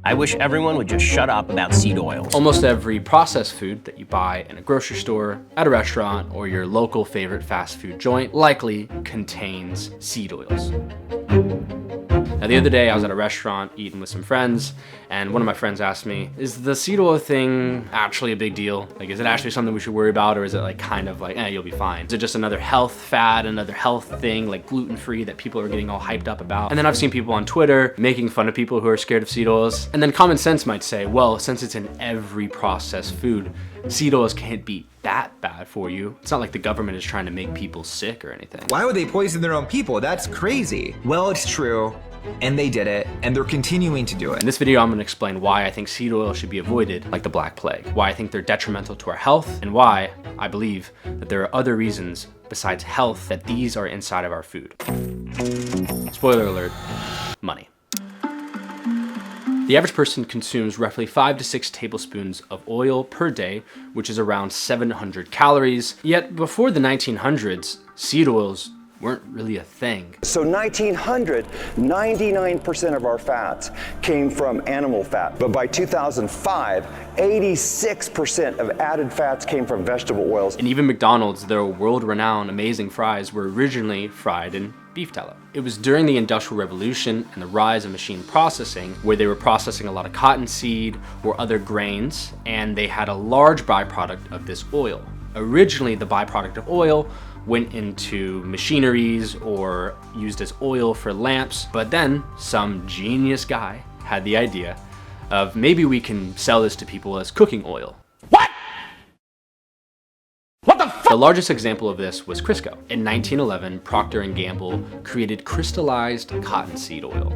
I wish everyone would just shut up about seed oils. Almost every processed food that you buy in a grocery store, at a restaurant, or your local favorite fast food joint likely contains seed oils. Now, the other day I was at a restaurant eating with some friends, and one of my friends asked me, is the seed oil thing actually a big deal? Like, is it actually something we should worry about, or is it like kind of like, you'll be fine? Is it just another health fad, another health thing like gluten-free that people are getting all hyped up about? And then I've seen people on Twitter making fun of people who are scared of seed oils. And then common sense might say, well, since it's in every processed food, seed oils can't be that bad for you. It's not like the government is trying to make people sick or anything. Why would they poison their own people? That's crazy. Well, it's true, and they did it, and they're continuing to do it. In this video, I'm gonna explain why I think seed oil should be avoided like the Black Plague, why I think they're detrimental to our health, and why I believe that there are other reasons besides health that these are inside of our food. Spoiler alert, money. The average person consumes roughly 5 to 6 tablespoons of oil per day, which is around 700 calories. Yet before the 1900s, seed oils weren't really a thing. So 1900, 99% of our fats came from animal fat. But by 2005, 86% of added fats came from vegetable oils. And even McDonald's, their world-renowned amazing fries, were originally fried in beef tallow. It was during the Industrial Revolution and the rise of machine processing where they were processing a lot of cottonseed or other grains, and they had a large byproduct of this oil. Originally, the byproduct of oil went into machineries or used as oil for lamps, but then some genius guy had the idea of maybe we can sell this to people as cooking oil. What? What the fuck? The largest example of this was Crisco. In 1911, Procter & Gamble created crystallized cottonseed oil,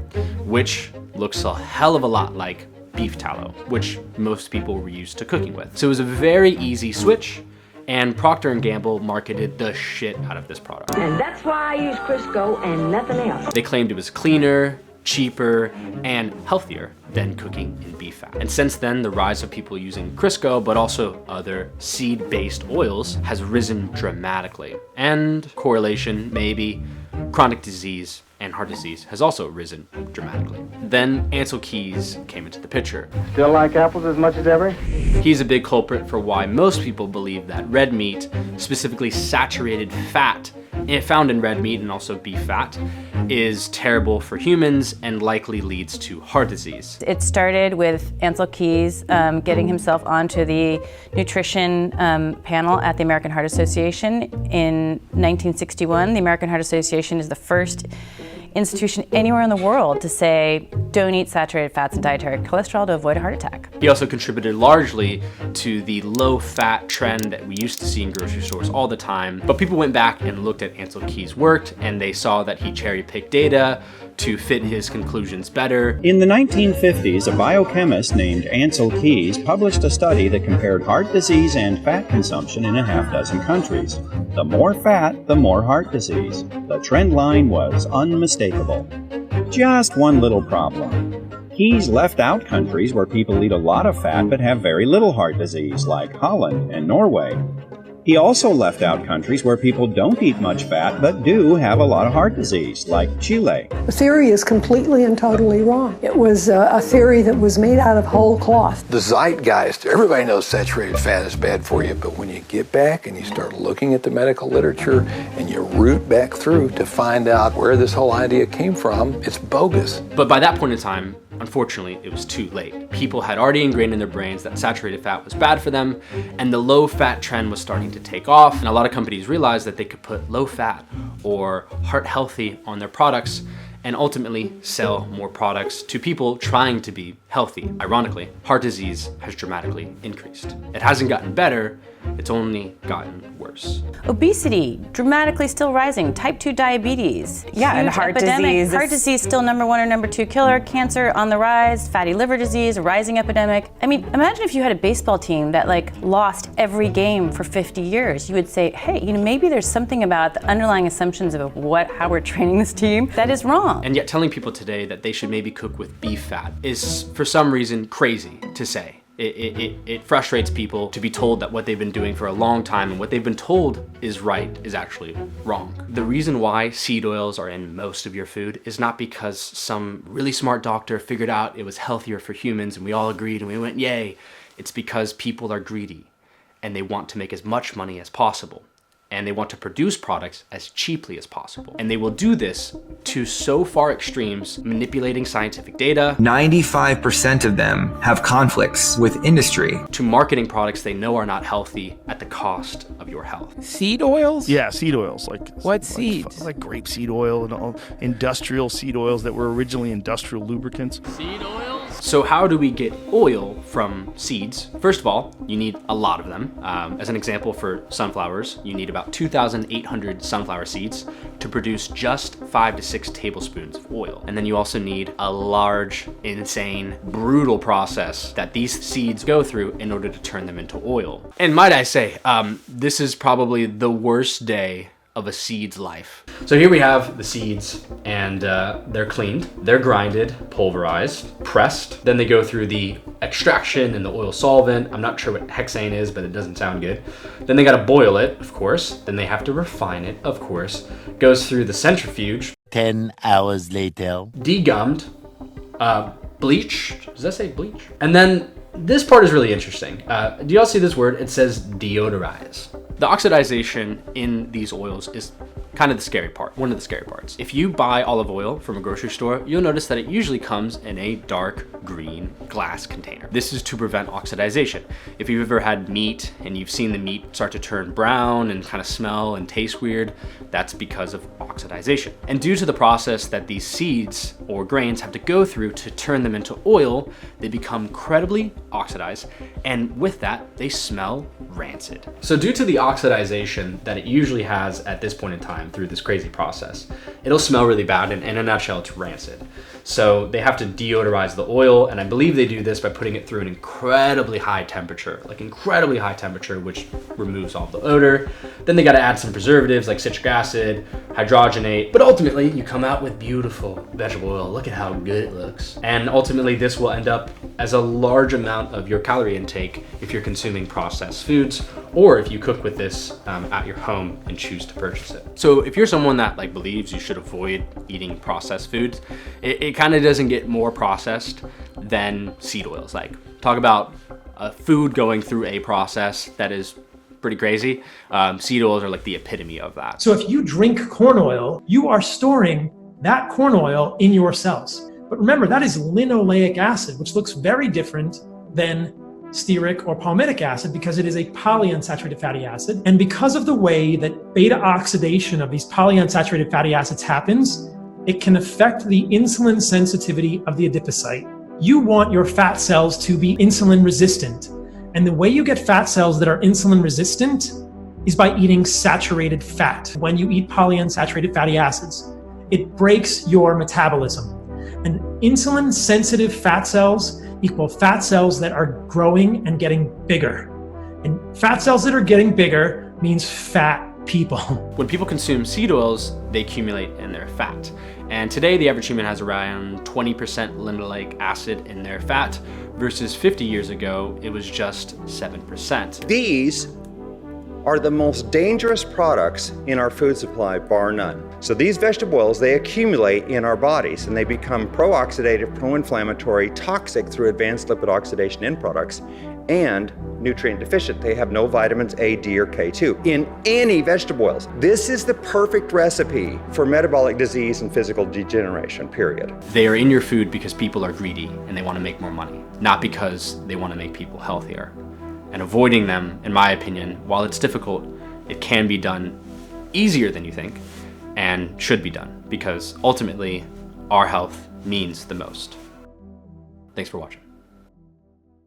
which looks a hell of a lot like beef tallow, which most people were used to cooking with. So it was a very easy switch, and Procter & Gamble marketed the shit out of this product. And that's why I use Crisco and nothing else. They claimed it was cleaner, cheaper, and healthier than cooking in beef fat. And since then, the rise of people using Crisco, but also other seed-based oils, has risen dramatically. And correlation, maybe, chronic disease and heart disease has also risen dramatically. Then Ancel came into the picture. Still like apples as much as ever? He's a big culprit for why most people believe that red meat, specifically saturated fat, found in red meat and also beef fat, is terrible for humans and likely leads to heart disease. It started with Ancel getting himself onto the nutrition panel at the American Heart Association in 1961. The American Heart Association is the first institution anywhere in the world to say, don't eat saturated fats and dietary cholesterol to avoid a heart attack. He also contributed largely to the low-fat trend that we used to see in grocery stores all the time. But people went back and looked at Ancel worked, and they saw that he cherry-picked data to fit his conclusions better. In the 1950s, a biochemist named Ancel published a study that compared heart disease and fat consumption in a half-dozen countries. The more fat, the more heart disease. The trend line was unmistakable. Just one little problem. Keyes left out countries where people eat a lot of fat but have very little heart disease, like Holland and Norway. He also left out countries where people don't eat much fat but do have a lot of heart disease, like Chile. The theory is completely and totally wrong. It was a theory that was made out of whole cloth. The zeitgeist, everybody knows saturated fat is bad for you, but when you get back and you start looking at the medical literature and you root back through to find out where this whole idea came from, it's bogus. But by that point in time, unfortunately, it was too late. People had already ingrained in their brains that saturated fat was bad for them, and the low-fat trend was starting to take off, and a lot of companies realized that they could put low-fat or heart-healthy on their products and ultimately sell more products to people trying to be healthy. Ironically, heart disease has dramatically increased. It hasn't gotten better, it's only gotten worse. Obesity, dramatically still rising. Type 2 diabetes. Yeah, and heart disease. Heart disease still #1 or #2 killer. Cancer on the rise. Fatty liver disease, a rising epidemic. I mean, imagine if you had a baseball team that lost every game for 50 years. You would say, hey, maybe there's something about the underlying assumptions of how we're training this team that is wrong. And yet telling people today that they should maybe cook with beef fat is, for some reason, crazy to say. It frustrates people to be told that what they've been doing for a long time and what they've been told is right is actually wrong. The reason why seed oils are in most of your food is not because some really smart doctor figured out it was healthier for humans and we all agreed and we went, yay. It's because people are greedy and they want to make as much money as possible. And they want to produce products as cheaply as possible. And they will do this to so far extremes, manipulating scientific data. 95% of them have conflicts with industry. To marketing products they know are not healthy at the cost of your health. Seed oils? Yeah, seed oils. What seeds? Like grapeseed oil and all industrial seed oils that were originally industrial lubricants. Seed oils? So how do we get oil from seeds? First of all, you need a lot of them. As an example, for sunflowers, you need about 2,800 sunflower seeds to produce just 5 to 6 tablespoons of oil. And then you also need a large, insane, brutal process that these seeds go through in order to turn them into oil. And might I say, this is probably the worst day of a seed's life. So here we have the seeds, and they're cleaned, they're grinded, pulverized, pressed, then they go through the extraction and the oil solvent. I'm not sure what hexane is, but it doesn't sound good. Then they gotta boil it, of course. Then they have to refine it, of course. Goes through the centrifuge. 10 hours later. Degummed, bleached, does that say bleach? And then this part is really interesting. Do y'all see this word? It says deodorize. The oxidization in these oils is kind of the scary part, one of the scary parts. If you buy olive oil from a grocery store, you'll notice that it usually comes in a dark green glass container. This is to prevent oxidization. If you've ever had meat and you've seen the meat start to turn brown and kind of smell and taste weird, that's because of oxidization. And due to the process that these seeds or grains have to go through to turn them into oil, they become incredibly oxidized, and with that, they smell rancid. So due to the oxidization that it usually has at this point in time through this crazy process, it'll smell really bad, and in a nutshell, it's rancid. So they have to deodorize the oil, and I believe they do this by putting it through an incredibly high temperature, which removes all the odor. Then they gotta add some preservatives like citric acid, hydrogenate, but ultimately you come out with beautiful vegetable oil. Look at how good it looks. And ultimately this will end up as a large amount of your calorie intake if you're consuming processed foods, or if you cook with this at your home and choose to purchase it. So if you're someone that believes you should avoid eating processed foods, it kind of doesn't get more processed than seed oils. Talk about a food going through a process that is pretty crazy. Seed oils are like the epitome of that. So if you drink corn oil, you are storing that corn oil in your cells. But remember, that is linoleic acid, which looks very different than stearic or palmitic acid because it is a polyunsaturated fatty acid. And because of the way that beta oxidation of these polyunsaturated fatty acids happens, it can affect the insulin sensitivity of the adipocyte. You want your fat cells to be insulin resistant. And the way you get fat cells that are insulin resistant is by eating saturated fat. When you eat polyunsaturated fatty acids, it breaks your metabolism. And insulin sensitive fat cells equal fat cells that are growing and getting bigger. And fat cells that are getting bigger means fat people. When people consume seed oils, they accumulate in their fat. And today the average human has around 20% linoleic acid in their fat versus 50 years ago, it was just 7%. These are the most dangerous products in our food supply, bar none. So these vegetable oils, they accumulate in our bodies and they become pro-oxidative, pro-inflammatory, toxic through advanced lipid oxidation end products, and nutrient deficient. They have no vitamins A, D, or K2 in any vegetable oils. This is the perfect recipe for metabolic disease and physical degeneration, period. They are in your food because people are greedy and they want to make more money, not because they want to make people healthier. And avoiding them, in my opinion, while it's difficult, it can be done easier than you think and should be done because ultimately our health means the most. Thanks for watching.